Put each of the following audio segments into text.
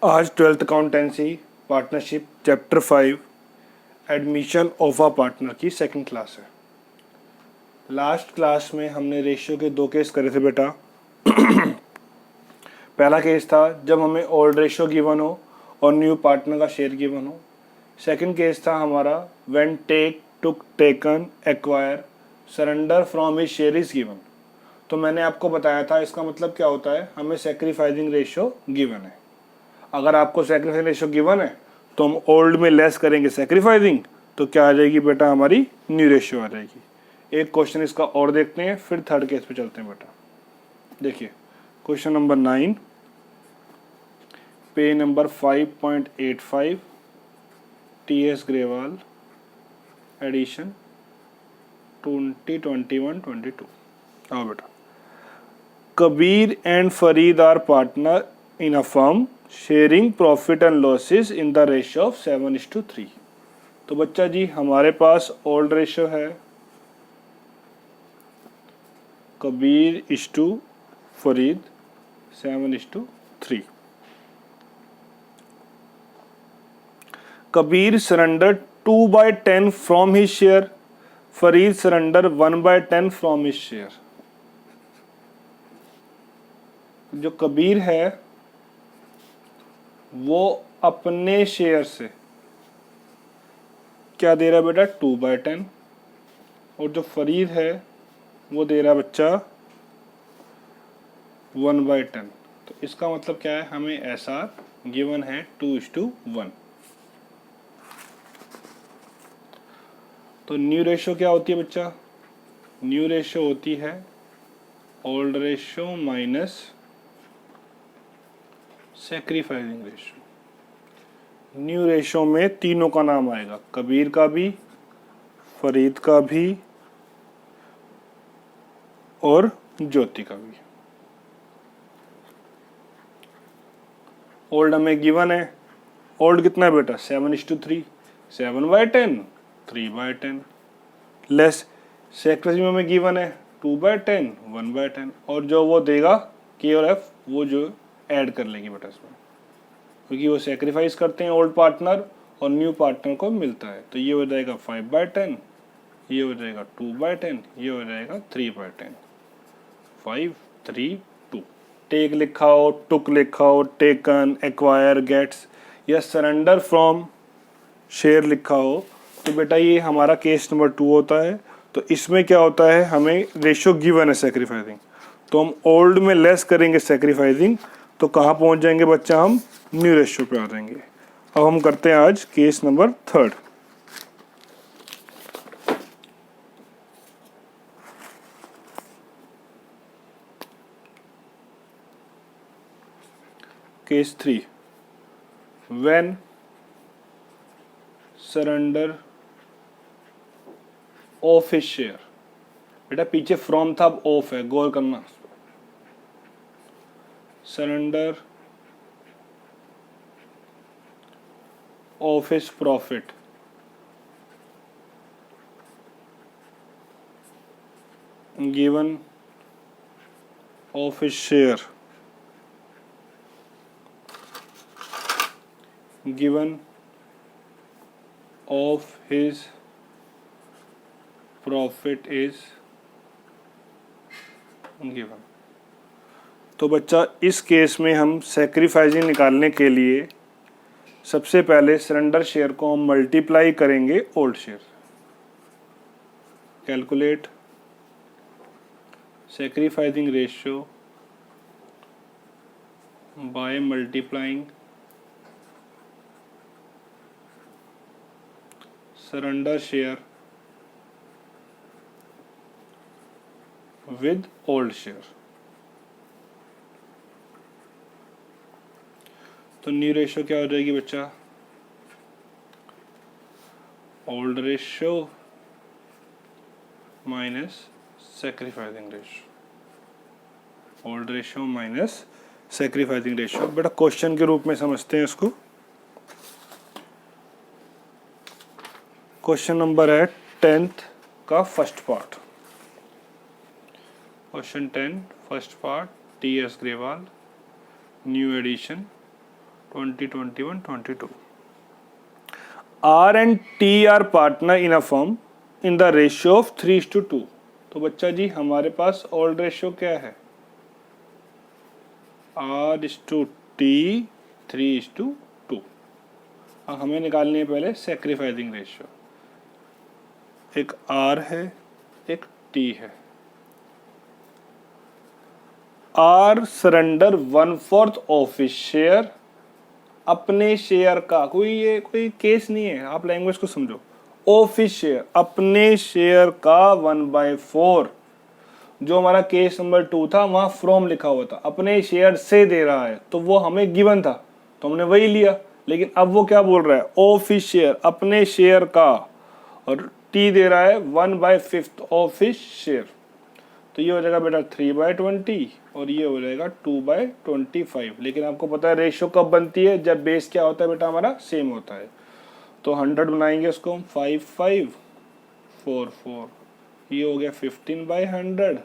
आज 12th accountancy partnership chapter 5 admission of a partner की second class है। Last class में हमने रेशियो के दो केस करे थे बेटा। पहला केस था जब हमें ओल्ड रेशियो गिवन हो और न्यू पार्टनर का शेयर गिवन हो। सेकंड केस था हमारा when take took taken acquire surrender from his share is given. तो मैंने आपको बताया था इसका मतलब क्या होता है, हमें सैक्रिफाइसिंग रेशियो गिवन है। अगर आपको सैक्रिफाइसिंग रेशियो गिवन है तो हम ओल्ड में लेस करेंगे सैक्रिफाइसिंग, तो क्या आ जाएगी बेटा, हमारी न्यू रेशियो आ जाएगी। एक क्वेश्चन इसका और देखते हैं, फिर थर्ड केस पे चलते हैं बेटा। देखिए क्वेश्चन नंबर 9, पे नंबर 5.85, टी.एस. ग्रेवाल, एडिशन 2021-22। आओ बेटा। Kabir and Farid are partner in a firm sharing profit and losses in the ratio of 7:3। तो बच्चा जी हमारे पास ओल्ड रेशियो है Kabir is to Farid 7:3। Kabir surrender 2/10 from his share, Farid surrender 1/10 from his share. जो कबीर है वो अपने शेयर से क्या दे रहा है बेटा, 2/10, और जो फरीद है वो दे रहा है बच्चा 1/10। तो इसका मतलब क्या है, हमें ऐसा गिवन है 2:1। तो न्यू रेशियो क्या होती है बच्चा, न्यू रेशियो होती है old ratio minus sacrificing ratio. New ratio में तीनों का नाम आएगा, कबीर का भी, फरीद का भी और ज्योति का भी। ओल्ड हमें गिवन है, ओल्ड कितना है बेटा, 7:3, 7/10, 3/10। लेस सैक्रिफाइसिंग में हमें गिवन है 2/10, 1/10, और जो वो देगा के और एफ वो जो ऐड कर लेगी बेटा इसमें, क्योंकि वो सेक्रीफाइस करते हैं ओल्ड पार्टनर और न्यू पार्टनर को मिलता है। तो ये हो जाएगा 5/10, ये हो जाएगा 2/10, ये हो जाएगा 3/10। 5, 3, 2। टेक लिखा हो, टुक लिखा हो, टेकन, एक्वायर, गेट्स या सरेंडर फ्रॉम शेयर लिखा हो, तो बेटा ये हमारा केस नंबर 2 होता है। तो इसमें क्या होता है, हमें रेशियो गिवन है सैक्रिफाइसिंग, तो हम ओल्ड में लेस करेंगे सैक्रिफाइसिंग, तो कहाँ पहुँच जाएंगे बच्चा, हम न्यू रेशियो पे आ जाएंगे। अब हम करते हैं आज case number 3। Case 3, when surrender of his share. बेटा पीछे फ्रॉम था, अब ऑफ है, गौर करना। Surrender of his profit given of his share given of his profit is given. तो बच्चा इस केस में हम सैक्रिफाइसिंग निकालने के लिए सबसे पहले सरेंडर शेयर को हम मल्टीप्लाई करेंगे old share. Calculate sacrificing ratio by multiplying surrender share with old share. तो न्यू रेशियो क्या हो जाएगी बच्चा, old ratio minus sacrificing ratio, old ratio minus sacrificing ratio. बेटा क्वेश्चन के रूप में समझते हैं इसको। क्वेश्चन नंबर है 10th का first part. Question 10 first part, T S. Grewal, new edition 20, 21, 22. R and T are partner in a firm in the ratio of 3:2. तो बच्चा जी हमारे पास ओल्ड रेशियो क्या है? R/T 3:2. हमें निकालनी है पहले सेक्रीफाइसिंग रेशियो। एक R है, एक T है। R सरेंडर 1/4 ऑफिस शेयर, अपने शेयर का, कोई केस नहीं है, आप लैंग्वेज को समझो। ऑफिस शेयर, अपने शेयर का 1/4। जो हमारा केस नंबर 2 था वहां फ्रॉम लिखा हुआ था, अपने शेयर से दे रहा है, तो वो हमें गिवन था तो हमने वही लिया। लेकिन अब वो क्या बोल रहा है? ऑफिस शेयर, अपने शेयर का, और टी दे रहा है 1/5 ऑफिस शेयर। तो ये हो जाएगा बेटा 3/20 और ये हो जाएगा 2/25। लेकिन आपको पता है रेशियो कब बनती है? जब बेस क्या होता है बेटा हमारा? सेम होता है। तो 100 बनाएंगे इसको हम, 5, 5, 4, 4, ये हो गया 15/100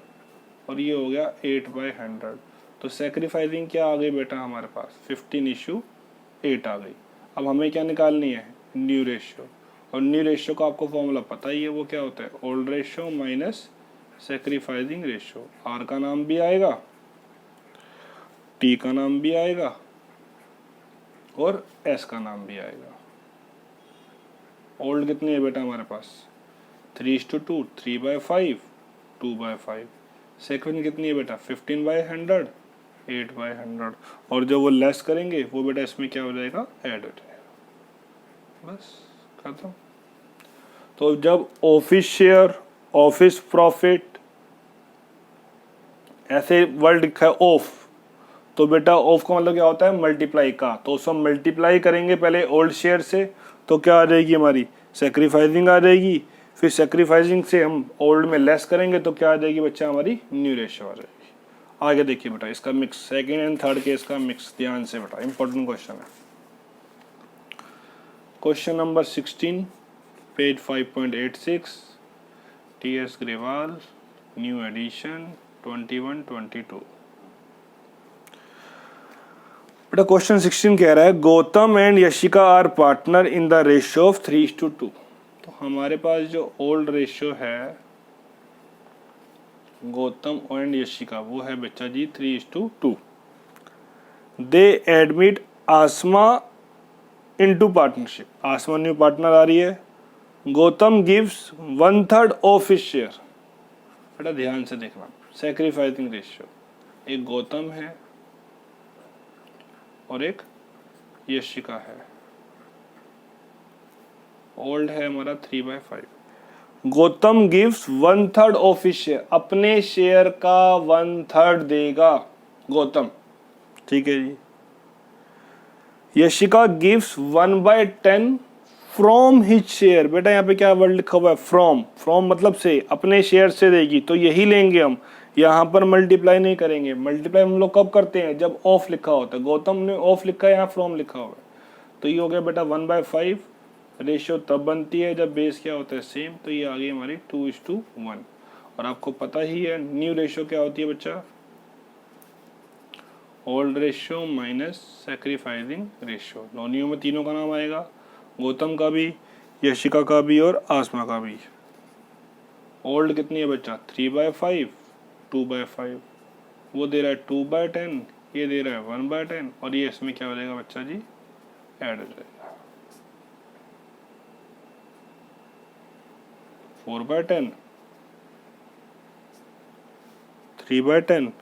और ये हो गया 8/100। तो सेक्रीफाइसिंग क्या आ गई बेटा हमारे पास? 15:8 आ गई। अब हमें क्या निकालनी है? New ratio. और न्यू रेशियो का आपको फॉर्मूला पता ही है, वो क्या होता है? Old ratio minus sacrificing ratio. R का नाम भी आएगा, टी का नाम भी आएगा और एस का नाम भी आएगा। ओल्ड कितनी है बेटा हमारे पास? 3:2, 3/5, 2/5। सेक्वेंस कितनी है बेटा? 15/100, 8/100। और जो वो लेस करेंगे वो बेटा इसमें क्या हो जाएगा? ऐड हो जाएगा। बस खत्म। तो जब ऑफिस शेयर, ऑफिस प्रॉफिट, ऐसे वर्ड लिखा है ऑफ, तो बेटा ऑफ का मतलब क्या होता है? मल्टीप्लाई का। तो उसको मल्टीप्लाई करेंगे पहले ओल्ड शेयर से, तो क्या आ जाएगी हमारी? सेक्रीफाइसिंग आ जाएगी। फिर सेक्रीफाइसिंग से हम ओल्ड में लेस करेंगे तो क्या आ जाएगी बच्चा? हमारी न्यू रेशियो आ जाएगी। आगे देखिए बेटा इसका mix, second and third case का मिक्स, ध्यान से बेटा, इंपॉर्टेंट क्वेश्चन है। Question number 16, page 5.86, T S. Grewal, new edition 21, 22। बेटा क्वेश्चन 16 कह रहा है Gautam and Yashika are partner in the ratio of 3:2। तो हमारे पास जो ओल्ड रेशियो है गौतम एंड यशिका, वो है बच्चा जी 3:2। They admit Aasma into partnership. Aasma new partner आ रही है। Gautam gives 1/3 of his share. बेटा ध्यान से देखना, सेक्रीफाइसिंग रेशियो, एक गौतम है और एक यशिका है। ओल्ड है हमारा 3/5। Gautam gives 1/3 of his share, अपने शेयर का 1/3 देगा गौतम, ठीक है जी। Yashika gives 1/10 from his share. बेटा यहाँ पे क्या वर्ड लिखा हुआ है? फ्रॉम। फ्रॉम मतलब से, अपने शेयर से देगी, तो यही लेंगे हम, यहाँ पर मल्टीप्लाई नहीं करेंगे। मल्टीप्लाई हम लोग कब करते हैं? जब ऑफ लिखा होता है। गौतम ने ऑफ लिखा है, यहाँ फ्रॉम लिखा हुआ है, तो ये हो गया बेटा 1/5। रेशियो तब बनती है जब बेस क्या होता है? सेम। तो ये आ गई हमारी 2:1। और आपको पता ही है न्यू रेशियो क्या होती है बच्चा? Old ratio minus sacrificing ratio. New में तीनों का नाम आएगा, गौतम का भी, यशिका का भी और आसमा का भी। ओल्ड कितनी है बच्चा? 3/5, 2/5। वो दे रहा है 2/10, ये दे रहा है 1/10, और ये इसमें क्या हो जाएगा बच्चा जी? ऐड हो जाएगा। 4/10, 3/10,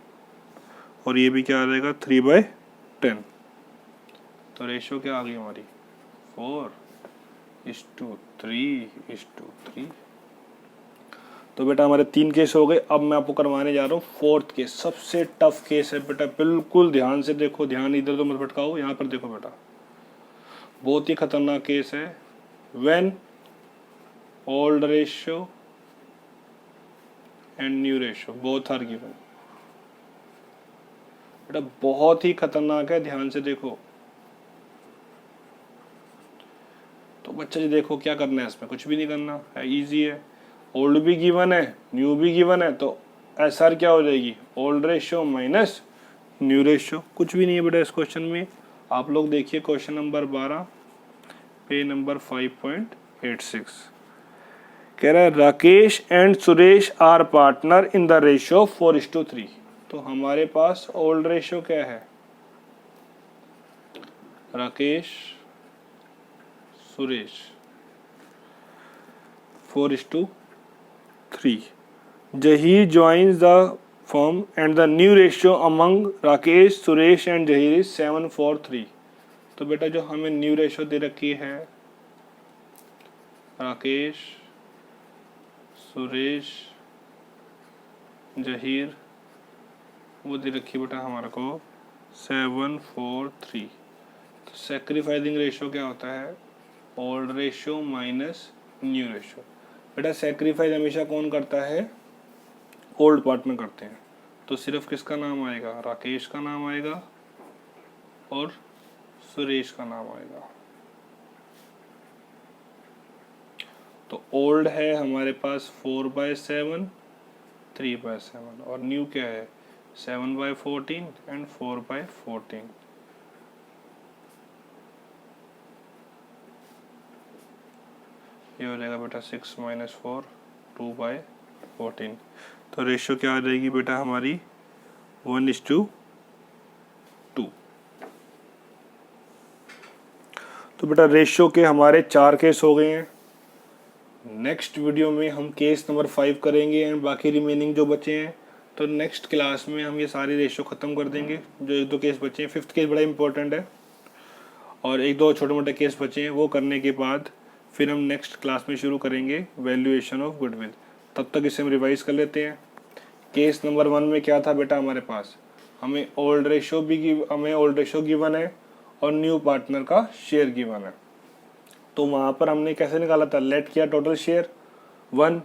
और ये भी क्या आ जाएगा? 3/10। तो रेशियो क्या आ गई हमारी? 4:3:3। तो बेटा हमारे 3 केस हो गए। अब मैं आपको करवाने जा रहा हूँ 4th केस। सबसे टफ केस है बेटा, बिल्कुल ध्यान से देखो, ध्यान इधर तो मत भटकाओ, यहाँ पर देखो बेटा, बहुत ही खतरनाक केस है। When old ratio and new ratio both are given. बेटा बहुत ही खतरनाक है, ध्यान से देखो। तो बच्चा जी देखो क्या करना है इसमें, कुछ भी नहीं करना है, इजी है। ओल्ड भी गिवन है, न्यू भी गिवन है, तो एस आर क्या हो जाएगी? Old ratio minus new ratio. कुछ भी नहीं है बेटा इस क्वेश्चन में। आप लोग देखिए क्वेश्चन नंबर 12 पे नंबर 5.86 कह रहा है Rakesh and Suresh are partner in the ratio 4:3। तो हमारे पास ओल्ड रेशियो क्या है? Rakesh Suresh 4:3। Jahir joins the firm and the new ratio among Rakesh, Suresh and Jahir is 7:3। तो बेटा जो हमें न्यू रेशियो दे रखी है राकेश, सुरेश, जहीर, वो दे रखी बेटा हमारे को 7:4:3। तो सैक्रिफाइसिंग रेशियो क्या होता है? Old ratio minus new ratio. बेटा सैक्रिफाइस हमेशा कौन करता है? ओल्ड पार्टनर करते हैं। तो सिर्फ किसका नाम आएगा? राकेश का नाम आएगा और सुरेश का नाम आएगा। तो ओल्ड है हमारे पास 4/7, 3/7 और न्यू क्या है? 7/14 एंड 4/14। ये हो जाएगा बेटा 6 - 4, 2/14। तो रेशियो क्या आ जाएगी बेटा हमारी? 1:2। तो बेटा रेशियो के हमारे 4 केस हो गए हैं। नेक्स्ट वीडियो में हम केस नंबर 5 करेंगे एंड बाकी रिमेनिंग जो बचे हैं तो नेक्स्ट क्लास में हम ये सारी रेशियो ख़त्म कर देंगे। जो 1-2 केस बचे हैं, 5th केस बड़ा इंपॉर्टेंट है और 1-2 छोटे मोटे केस बचे हैं, वो करने के बाद फिर हम नेक्स्ट क्लास में शुरू करेंगे वैल्यूएशन ऑफ गुडविल। तब तक इसे हम रिवाइज कर लेते हैं। केस नंबर 1 में क्या था बेटा हमारे पास? हमें ओल्ड रेशियो गिवन है और न्यू पार्टनर का शेयर गिवन है। तो वहाँ पर हमने कैसे निकाला था? लेट किया टोटल शेयर 1,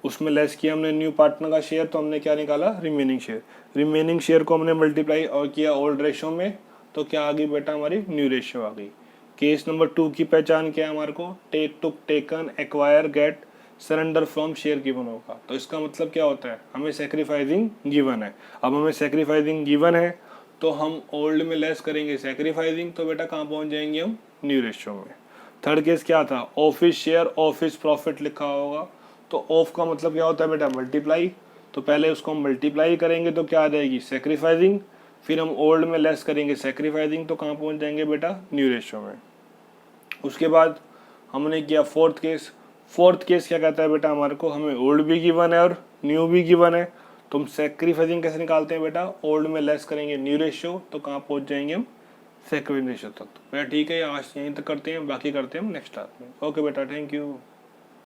उसमें लेस किया हमने न्यू पार्टनर का शेयर, तो हमने क्या निकाला? Remaining share. रिमेनिंग शेयर को हमने मल्टीप्लाई और किया ओल्ड रेशियो में, तो क्या आ गई बेटा हमारी? न्यू रेशियो आ गई। केस नंबर 2 की पहचान क्या है हमारे को? Take, took, taken, acquire, get, surrender from share given होगा। तो इसका मतलब क्या होता है? हमें सैक्रिफाइसिंग गिवन है। अब हमें सैक्रिफाइसिंग गिवन है तो हम ओल्ड में लेस करेंगे सैक्रिफाइसिंग, तो बेटा कहाँ पहुँच जाएंगे हम? न्यू रेशियो में। थर्ड केस क्या था? ऑफिस शेयर, ऑफिस प्रॉफिट लिखा होगा। तो ऑफ का मतलब क्या होता है बेटा? मल्टीप्लाई। तो पहले उसको हम मल्टीप्लाई करेंगे तो क्या आ जाएगी? सैक्रिफाइसिंग। फिर हम ओल्ड में लेस करेंगे सैक्रिफाइसिंग, तो कहाँ पहुँच जाएंगे बेटा? न्यू रेशियो में। उसके बाद हमने किया फोर्थ केस। फोर्थ केस क्या कहता है बेटा हमारे को? हमें ओल्ड भी गिवन है और न्यू भी गिवन है, तो हम सैक्रिफाइसिंग कैसे निकालते हैं बेटा? ओल्ड में लेस करेंगे न्यू रेशियो, तो कहाँ पहुँच जाएंगे हम? सैक्रिफाइसिंग रेशियो तक। बेटा ठीक है, आज यहीं तक करते हैं, बाकी करते हैं हम नेक्स्ट क्लास में। ओके बेटा, थैंक यू।